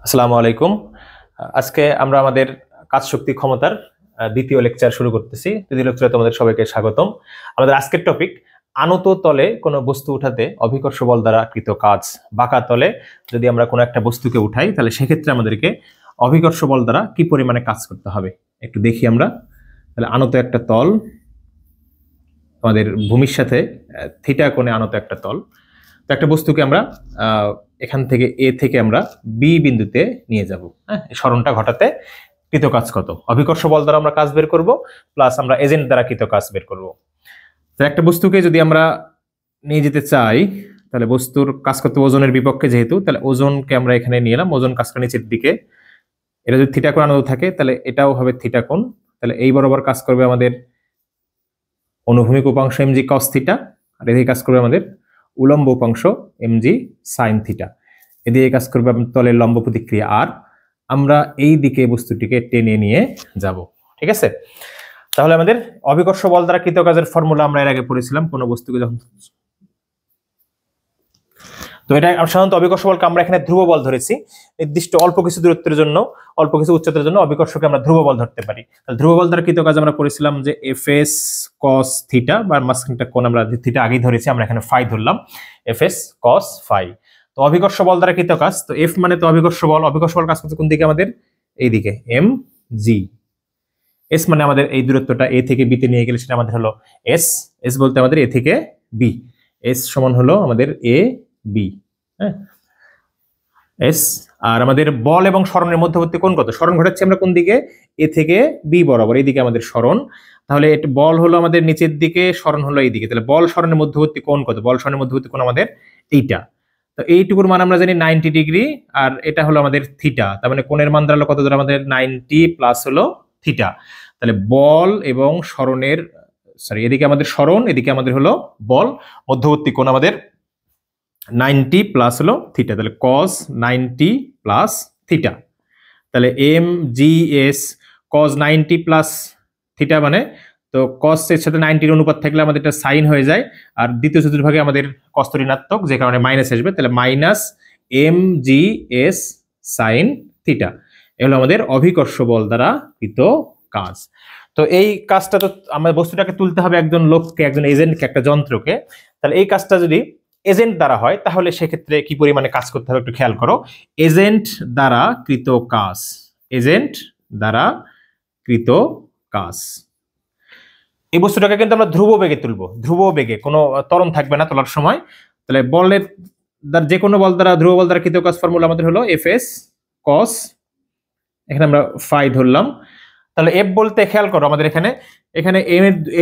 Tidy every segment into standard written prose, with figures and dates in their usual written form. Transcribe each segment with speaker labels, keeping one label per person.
Speaker 1: আসসালামু আলাইকুম। আজকে আমরা আমাদের কাজ শক্তি ক্ষমতার দ্বিতীয় লেকচার শুরু করতেছি। দ্বিতীয় লেকচারে তোমাদের সবাইকে স্বাগতম। আমাদের আজকের টপিক আনত তলে কোনো বস্তু উঠাতে অভিকর্ষ বল দ্বারা কৃত কাজ। বাঁকা তলে যদি আমরা কোনো একটা বস্তুকে উঠাই তাহলে সেক্ষেত্রে আমাদেরকে অভিকর্ষ বল দ্বারা কি পরিমাণে কাজ করতে হবে একটু দেখি আমরা। তাহলে আনত একটা তল, আমাদের ভূমির সাথে থিটা কোণে আনত একটা তল। তো একটা বস্তুকে আমরা এখান থেকে এ থেকে আমরা বি বিন্দুতে নিয়ে যাব। হ্যাঁ, এই সরণটা ঘটাতে কৃত কাজ কত, অভিকর্ষ বল দ্বারা আমরা কাজ বের করব, প্লাস আমরা এজেন্ট দ্বারা কৃত কাজ বের করব। তো একটা বস্তুকে যদি আমরা নিয়ে যেতে চাই তাহলে বস্তুর কাজ করতে ওজনের বিপক্ষে, যেহেতু তাহলে ওজনকে আমরা এখানে নিয়ে এলাম, ওজন কাজ করে নিচের দিকে। এটা যদি থিটা কোণ আনত থাকে তাহলে এটাও হবে থিটা কোণ। তাহলে এই বরাবর কাজ করবে আমাদের অনুভূমিক উপাংশ এমজি কস থিটা, আর এদিকে কাজ করবে আমাদের উলম্ব উপাংশ এমজি সাইন থিটা। এদিকে কাজ করবে তলের লম্ব প্রতিক্রিয়া আর। আমরা এই দিকে বস্তুটিকে টেনে নিয়ে যাব। ঠিক আছে, তাহলে আমাদের অভিকর্ষ বল দ্বারা কৃত কাজের ফর্মুলা আমরা এর আগে পড়েছিলাম কোন বস্তুকে যখন। তো এটা সাধারণত অভিকর্ষ বলকে আমরা এখানে ধ্রুব বল ধরেছি। নির্দিষ্ট অল্প কিছু দূরত্বের জন্য, অল্প কিছু উচ্চতার জন্য অভিকর্ষকে আমরা ধ্রুব বল ধরতে পারি। তাহলে ধ্রুব বল দ্বারা কৃত কাজ আমরা করেছিলাম যে এফএস কস থিটা, বা মাঝখানটা কোণ আমরা থিটা আগেই ধরেছি, আমরা এখানে ফাই ধরলাম, এফএস কস ফাই। তো অভিকর্ষ বল দ্বারা কৃত কাজ, তো এফ মানে তো অভিকর্ষ বল, অভিকর্ষ বল কাজ করছে কোন দিকে আমাদের, এই দিকে এম জি। এস মানে আমাদের এই দূরত্বটা এ থেকে বি তে নিয়ে গেলে সেটা আমাদের হলো এস। এস বলতে আমাদের এ থেকে বি, এস সমান হলো আমাদের এ বি। হ্যাঁ, এস। আর আমাদের বল এবং সরণের মধ্যবর্তী কোণ কত, সরণ ঘটাচ্ছি আমরা কোন দিকে, এ থেকে বি বরাবর, এইদিকে আমাদের সরণ। তাহলে এটা বল হলো আমাদের নিচের দিকে, সরণ হলো এইদিকে। তাহলে বল সরণের মধ্যবর্তী কোণ কত, বল সরণের মধ্যবর্তী কোণ আমাদের এইটা। তো এইটুকুর মান আমরা জানি 90 ডিগ্রি, আর এটা হলো আমাদের থিটা। তার মানে কোণের মান দাঁড়ালো কত, ধরে আমাদের 90 প্লাস হলো থিটা। তাহলে বল এবং সরণের, সরি এদিকে আমাদের সরণ, এদিকে আমাদের হলো বল, মধ্যবর্তী কোণ আমাদের 90 প্লাস হলো থিটা। তাহলে cos 90 প্লাস থিটা। তাহলে M G S cos 90 plus theta, মানে তো cos এর সাথে 90 এর অনুপাত থাকলে আমাদের এটা সাইন হয়ে যায়, আর দ্বিতীয় চতুর্ভাগে আমাদের cos তো ঋণাত্মক, যে কারণে মাইনাস আসবে। তাহলে minus M G S sine theta. এগুলো আমাদের অভিকর্ষ বল দ্বারা কৃত কাজ। তো এই কাজটা তো আমাদের বস্তুটাকে তুলতে হবে একজন লোককে, একজন এজেন্টকে, একটা যন্ত্রকে। তাহলে এই কাজটা যদি এজেন্ট দ্বারা হয় তাহলে সেক্ষেত্রে কি পরিমাণে কাজ করতে হবে একটু খেয়াল করো। এজেন্ট দ্বারা কৃত কাজ, এজেন্ট দ্বারা কৃত কাজ। এই বস্তুটাকে কিন্তু আমরা ধ্রুব বেগে তুলবো, ধ্রুব বেগে, কোনো ত্বরণ থাকবে না তোলার সময়। তাহলে বলের দ্বারা, যে কোনো বল দ্বারা, ধ্রুব বল দ্বারা কৃত কাজ ফর্মুলা আমাদের হলো এফ এস কস, এখানে আমরা ফাই ধরলাম। তাহলে এফ বলতে খেয়াল করো আমাদের এখানে, এখানে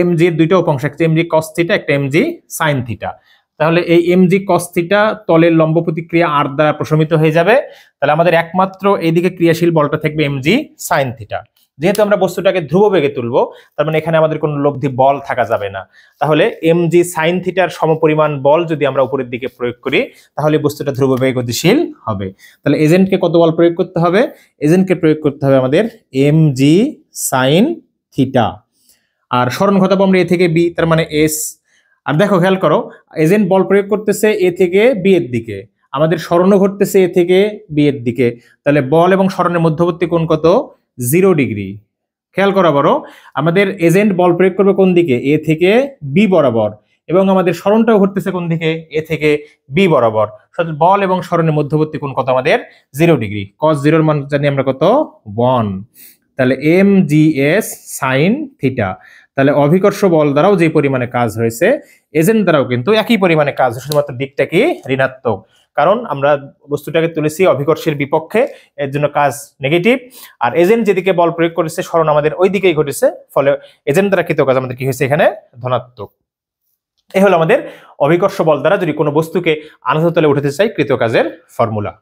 Speaker 1: এম জি এর দুইটা উপাংশ, একটা এম জি কস থিটা, একটা এম জি সাইন থিটা। তাহলে এই এম জি কস থিটা তলের লম্ব প্রতিক্রিয়া আর দ্বারা প্রশমিত হয়ে যাবে। তাহলে আমাদের একমাত্র এইদিকে ক্রিয়াশীল বলটা থাকবে এম জি সাইন থিটা। যেহেতু আমরা বস্তুটাকে ধ্রুব বেগে তুলবো, তার মানে এখানে আমাদের কোনো লব্ধি বল থাকা যাবে না। তাহলে এম জি সাইন থিটার সমপরিমাণ বল যদি আমরা উপরের দিকে প্রয়োগ করি তাহলে বস্তুটা ধ্রুব বেগে গতিশীল হবে। তাহলে এজেন্টকে কত বল প্রয়োগ করতে হবে, এজেন্টকে প্রয়োগ করতে হবে আমাদের এম জি সাইন থিটা। আর সরণ ঘটাবো আমরা এ থেকে বি, তার মানে এস। আর দেখো খেয়াল করো, এজেন্ট বল প্রয়োগ করতেছে এ থেকে বি এর দিকে, আমাদের সরণও ঘটতেছে এ থেকে বি এর দিকে। তাহলে বল এবং সরণের মধ্যবর্তী কোণ কত, 0 ডিগ্রি। খেয়াল করো বড়, আমাদের এজেন্ট বল প্রয়োগ করবে কোন দিকে, এ থেকে বি বরাবর, এবং আমাদের সরণটাও ঘটতেছে কোন দিকে, এ থেকে বি বরাবর। বল এবং সরণের মধ্যবর্তী কোণ কত আমাদের 0 ডিগ্রি। cos 0 এর মান জানি আমরা কত, 1। তাহলে M G S sine theta. তাহলে অভিকর্ষ বল দ্বারাও যে পরিমাণে কাজ হয়েছে, এজেন্ট দ্বারাও কিন্তু একই পরিমাণে কাজ, শুধুমাত্র দিকটা কি ঋণাত্মক, কারণ আমরা বস্তুটাকে তুলেছি অভিকর্ষের বিপক্ষে, এর জন্য কাজ নেগেটিভ। আর এজেন্ট যেদিকে বল প্রয়োগ করেছে সরণ আমাদের ওই দিকেই ঘটেছে, ফলে এজেন্ট দ্বারা কৃত কাজ আমাদের কি হয়েছে এখানে, ধনাত্মক। এই হলো আমাদের অভিকর্ষ বল দ্বারা যদি কোনো বস্তুকে আনত তলে উঠাতে চাই কৃত কাজের ফর্মুলা।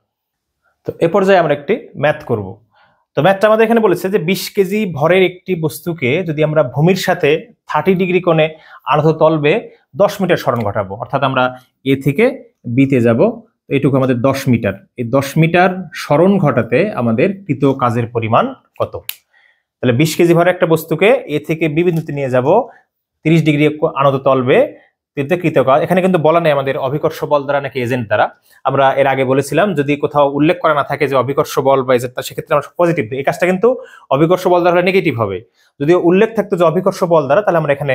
Speaker 1: তো এ পর্যায়ে আমরা একটি ম্যাথ করব। তো ম্যাথটা আমাদের এখানে বলেছে যে 20 কেজি ভরের একটি বস্তুকে যদি আমরা ভূমির সাথে 30 ডিগ্রি কোণে আনত তলবে 10 মিটার সরণ ঘটাবো, অর্থাৎ আমরা এ থেকে বিতে যাব, এইটুকু আমাদের 10 মিটার। এই 10 মিটার সরণ ঘটাতে আমাদের কৃত কাজের পরিমাণ কত। তাহলে 20 কেজি ভরের একটা বস্তুকে এ থেকে বি বিন্দুতে নিয়ে যাব, 30 ডিগ্রি আনত তলবে, কৃত কাজ। এখানে কিন্তু বলা নেই আমাদের অভিকর্ষ বল দ্বারা নাকি এজেন্ট দ্বারা। আমরা এর আগে বলেছিলাম যদি কোথাও উল্লেখ করা না থাকে যে অভিকর্ষ বল বা এজেন্ট, সেক্ষেত্রে আমরা পজিটিভ দিই। এই কাজটা কিন্তু অভিকর্ষ বল দ্বারা নেগেটিভ হবে। যদি উল্লেখ থাকতো যে অভিকর্ষ বল দ্বারা, তাহলে আমরা এখানে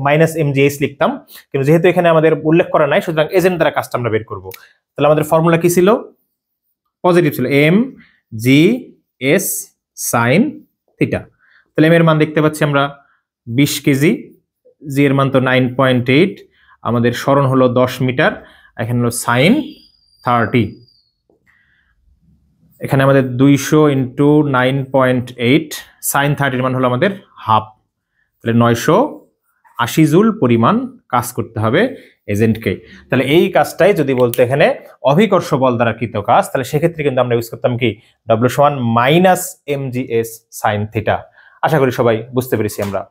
Speaker 1: -mgh লিখতাম, কিন্তু যেহেতু এখানে আমাদের উল্লেখ করা নাই, সুতরাং এজেন্ট দ্বারা কাজটা আমরা বের করব। তাহলে আমাদের ফর্মুলা কি ছিল? পজিটিভ ছিল, mgh sin থিটা। তাহলে এম এর মান দেখতে পাচ্ছি আমরা 20 কেজি, জি এর মান তো 9.8, আমাদের সরণ হলো 10 মিটার, এখানে হলো sin 30। এখানে আমাদের 200 ইন্টু 9.8, sin 30 এর মান হলো আমাদের হাফ। তাহলে 980 জুল পরিমাণ কাজ করতে হবে এজেন্টকে। তাহলে এই কাজটাই যদি বলতে এখানে অভিকর্ষ বল দ্বারা কৃত কাজ, তাহলে সেক্ষেত্রে কিন্তু আমরা ইউজ করতাম কি W সমান -mgh sin থিটা। আশা করি সবাই বুঝতে পেরেছি আমরা।